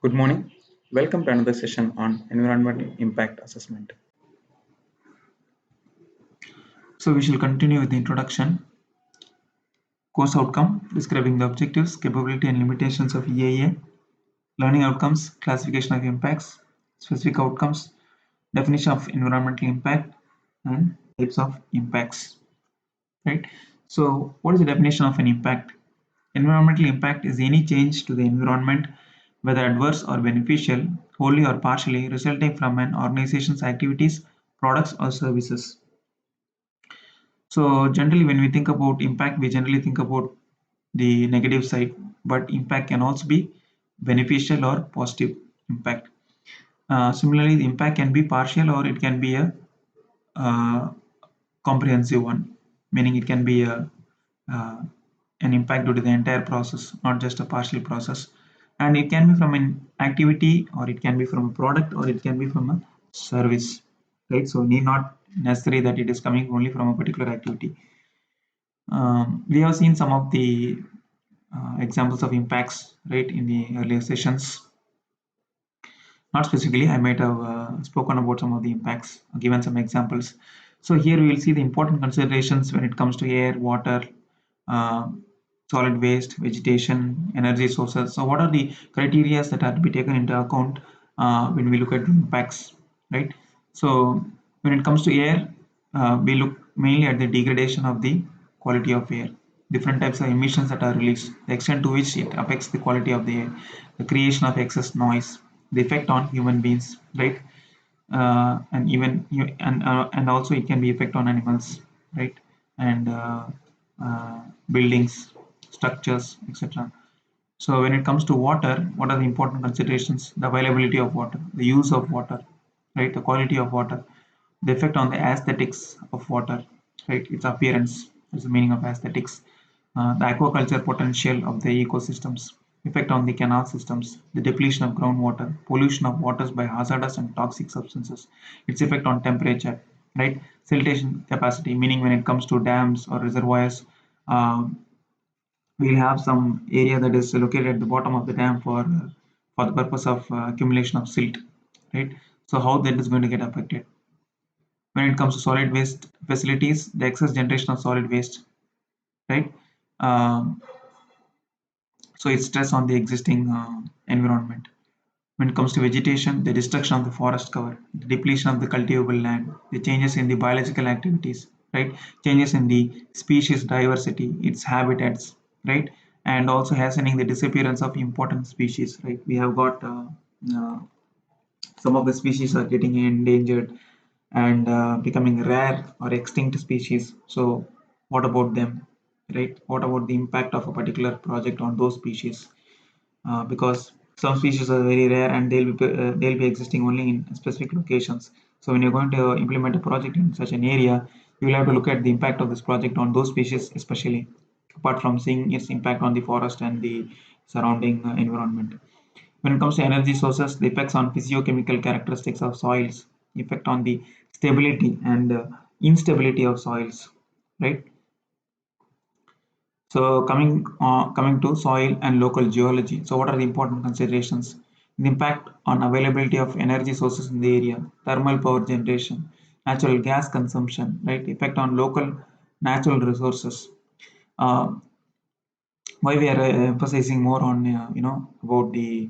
Good morning. Welcome to another session on environmental impact assessment. So we shall continue with the introduction, course outcome, describing the objectives, capability and limitations of EIA, learning outcomes, classification of impacts, specific outcomes, definition of environmental impact, and types of impacts. Right. So what is the definition of an impact? Environmental impact is any change to the environment, whether adverse or beneficial, wholly or partially, resulting from an organization's activities, products, or services. So generally, when we think about impact, we generally think about the negative side, but impact can also be beneficial or positive impact. Similarly, the impact can be partial or it can be a uh, comprehensive one, meaning it can be an impact due to the entire process, not just a partial process. And it can be from an activity, or it can be from a product, or it can be from a service, right? So need not necessary that it is coming only from a particular activity. We have seen some of the examples of impacts, right, in the earlier sessions. Not specifically, I might have spoken about some of the impacts, given some examples. So here we will see the important considerations when it comes to air, water, uh, solid waste, vegetation, energy sources. So what are the criteria that are to be taken into account when we look at the impacts, right? So when it comes to air, we look mainly at the degradation of the quality of air, different types of emissions that are released, the extent to which it affects the quality of the air, the creation of excess noise, the effect on human beings, right? And even and also it can be effect on animals, right? And buildings, structures, etc. So when it comes to water, what are the important considerations? The availability of water, the use of water, right? The quality of water, the effect on the aesthetics of water, right? Its appearance is the meaning of aesthetics. The aquaculture potential of the ecosystems, effect on the canal systems, the depletion of groundwater, pollution of waters by hazardous and toxic substances, its effect on temperature, right? Siltation capacity, meaning when it comes to dams or reservoirs, um, we'll have some area that is located at the bottom of the dam for the purpose of accumulation of silt, right? So how that is going to get affected. When it comes to solid waste facilities, the excess generation of solid waste, right? Um, so it's stress on the existing environment. When it comes to vegetation, the destruction of the forest cover, the depletion of the cultivable land, the changes in the biological activities, right? Changes in the species diversity, its habitats, right? And also hastening the disappearance of important species, right? We have got uh, some of the species are getting endangered and becoming rare or extinct species. So what about them, right? What about the impact of a particular project on those species? Because some species are very rare and they'll be existing only in specific locations. So when you're going to implement a project in such an area, you will have to look at the impact of this project on those species, especially apart from seeing its impact on the forest and the surrounding environment. When it comes to energy sources, the effects on physiochemical characteristics of soils, effect on the stability and instability of soils, right? So coming to soil and local geology. So what are the important considerations? The impact on availability of energy sources in the area, thermal power generation, natural gas consumption, right? Effect on local natural resources. Uh, why we are emphasizing more on about the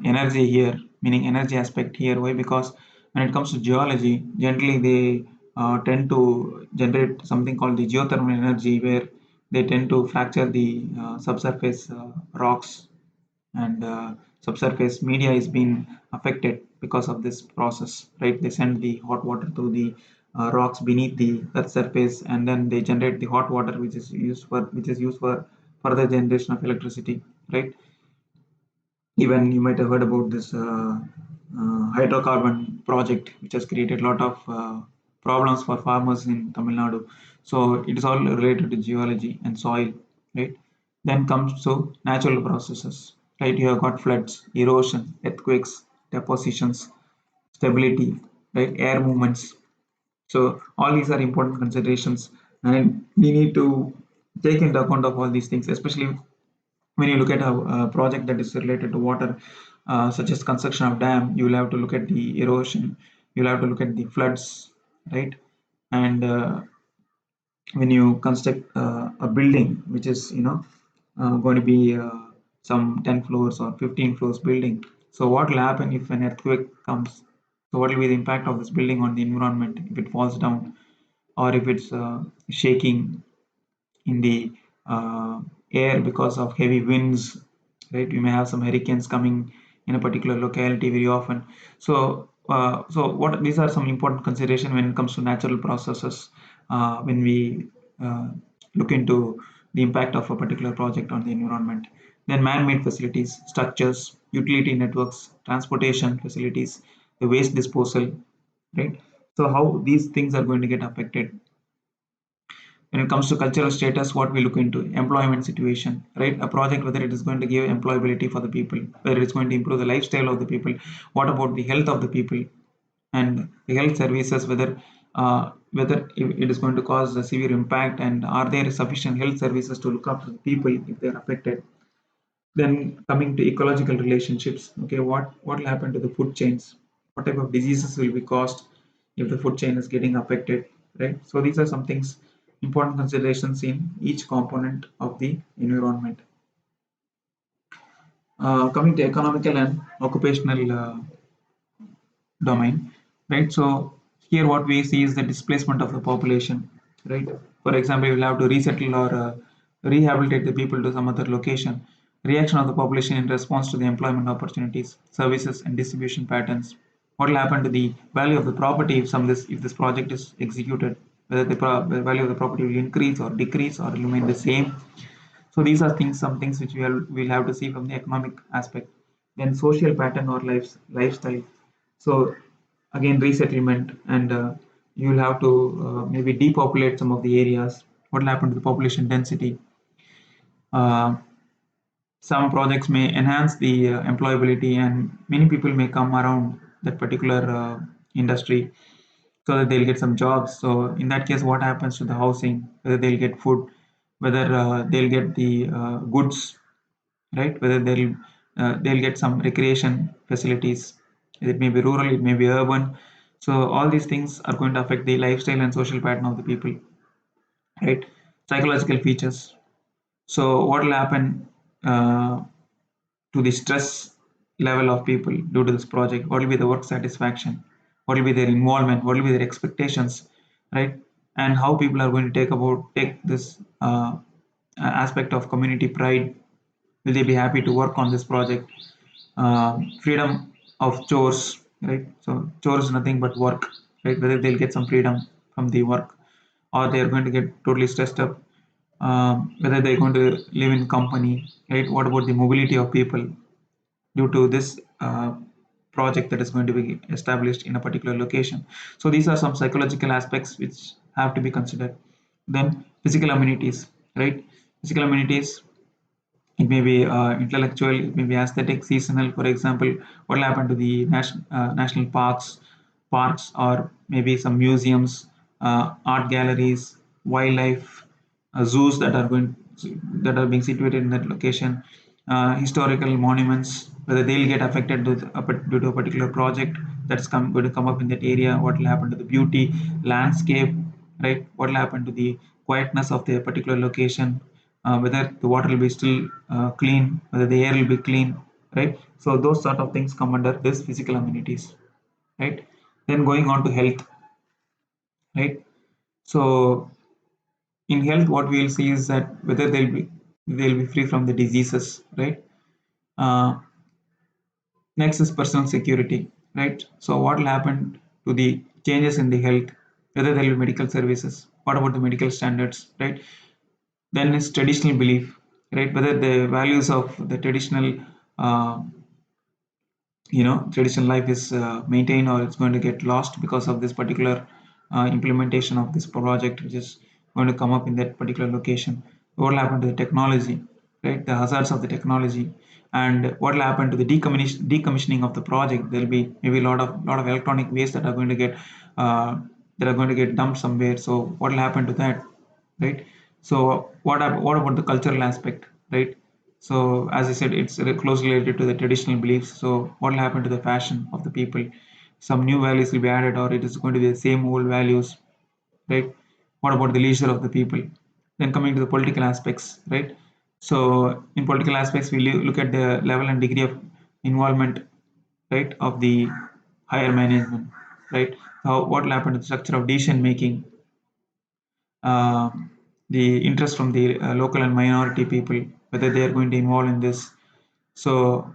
energy here, meaning energy aspect here. Why? Because when it comes to geology, generally they tend to generate something called the geothermal energy, where they tend to fracture the subsurface rocks, and subsurface media is being affected because of this process, right? They send the hot water to the rocks beneath the earth surface, and then they generate the hot water which is used for further generation of electricity, right? Even you might have heard about this hydrocarbon project, which has created a lot of problems for farmers in Tamil Nadu. So it is all related to geology and soil, right? Then comes to natural processes, right? You have got floods, erosion, earthquakes, depositions, stability, right? Air movements. So all these are important considerations, and we need to take into account of all these things, especially when you look at a project that is related to water. such as construction of dam, you will have to look at the erosion, you'll have to look at the floods, right? And when you construct a building which is going to be some 10 floors or 15 floors building, so what will happen if an earthquake comes? So what will be the impact of this building on the environment if it falls down, or if it's shaking in the uh, air because of heavy winds, right? You may have some hurricanes coming in a particular locality very often. So what these are some important consideration when it comes to natural processes, when we uh, look into the impact of a particular project on the environment. Then man-made facilities, structures, utility networks, transportation facilities, the waste disposal, right? So how these things are going to get affected. When it comes to cultural status, what we look into employment situation, right? A project, whether it is going to give employability for the people, whether it's going to improve the lifestyle of the people, what about the health of the people, and the health services, whether it is going to cause a severe impact, and are there sufficient health services to look after the people if they are affected. Then coming to ecological relationships, okay, what will happen to the food chains, what type of diseases will be caused if the food chain is getting affected, right? So these are some things, important considerations in each component of the environment. Coming to economical and occupational domain, right? So here what we see is the displacement of the population, right? For example, you'll have to resettle or rehabilitate the people to some other location. Reaction of the population in response to the employment opportunities, services, and distribution patterns. What will happen to the value of the property if this project is executed? Whether the value of the property will increase or decrease or remain the same. So these are some things which we'll have to see from the economic aspect. Then social pattern or lifestyle. So again, resettlement, and you'll have to maybe depopulate some of the areas. What will happen to the population density? Uh, some projects may enhance the employability, and many people may come around that particular industry so that they'll get some jobs. So in that case, what happens to the housing? Whether they'll get food, whether they'll get the goods, right? Whether they'll get some recreation facilities. It may be rural, it may be urban. So all these things are going to affect the lifestyle and social pattern of the people, right? Psychological features. So what will happen uh, to the stress level of people due to this project? What will be the work satisfaction? What will be their involvement? What will be their expectations, right? And how people are going to take this aspect of community pride. Will they be happy to work on this project? Freedom of chores, right? So chores is nothing but work, right? Whether they'll get some freedom from the work, or they're going to get totally stressed up. Whether they're going to live in company, right? What about the mobility of people due to this project that is going to be established in a particular location? So these are some psychological aspects which have to be considered. Then physical amenities, right? Physical amenities, it may be intellectual, it may be aesthetic, seasonal. For example, what will happen to the national parks, or maybe some museums, art galleries, wildlife, zoos that are being situated in that location, historical monuments, whether they'll get affected due to a particular project that's going to come up in that area. What will happen to the beauty, landscape, right? What will happen to the quietness of the particular location? Whether the water will be still clean, whether the air will be clean, right? So those sort of things come under this physical amenities, right? Then going on to health, right? So in health, what we will see is that whether they'll be free from the diseases, right? Uh, Next is personal security, right? So what will happen to the changes in the health? Whether there will be medical services. What about the medical standards, right? Then is traditional belief, right? Whether the values of the uh, traditional life is maintained, or it's going to get lost because of this particular implementation of this project, which is going to come up in that particular location. What will happen to the technology, right? The hazards of the technology, and what will happen to the decommissioning of the project? There will be maybe a lot of electronic waste uh, that are going to get dumped somewhere. So what will happen to that, right? So what about the cultural aspect, right? So as I said, it's closely related to the traditional beliefs. So what will happen to the fashion of the people? Some new values will be added, or it is going to be the same old values, right? What about the leisure of the people? Then coming to the political aspects, right? So in political aspects, we look at the level and degree of involvement, right, of the higher management, right? How what will happen to the structure of decision making, uh, the interest from the local and minority people, whether they are going to involve in this. So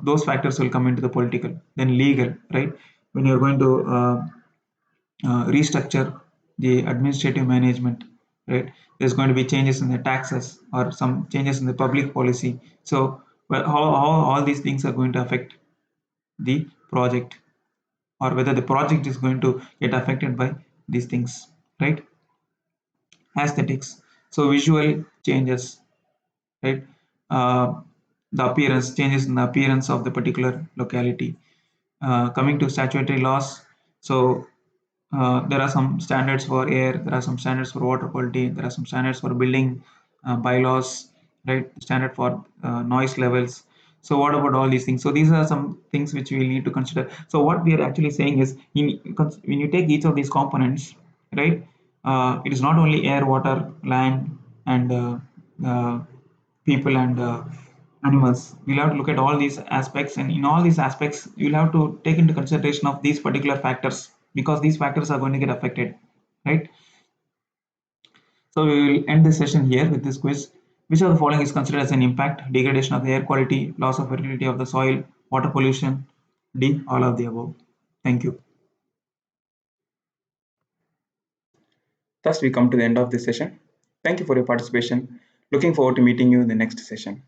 those factors will come into the political. Then legal, right? When you're going to restructure the administrative management, right? There's going to be changes in the taxes or some changes in the public policy. So well, how all these things are going to affect the project, or whether the project is going to get affected by these things, right? Aesthetics, so visual changes, right? uh, the appearance changes in the appearance of the particular locality. Coming to statutory laws, so there are some standards for air, there are some standards for water quality, there are some standards for building bylaws, right? Standard for noise levels. So what about all these things? So these are some things which we need to consider. So what we are actually saying is, when you take each of these components, right? It is not only air, water, land, and people and animals. We'll have to look at all these aspects, and in all these aspects, you'll have to take into consideration of these particular factors, because these factors are going to get affected, right? So we will end this session here with this quiz. Which of the following is considered as an impact? Degradation of the air quality, loss of fertility of the soil, water pollution, D, all of the above. Thank you. Thus, we come to the end of this session. Thank you for your participation. Looking forward to meeting you in the next session.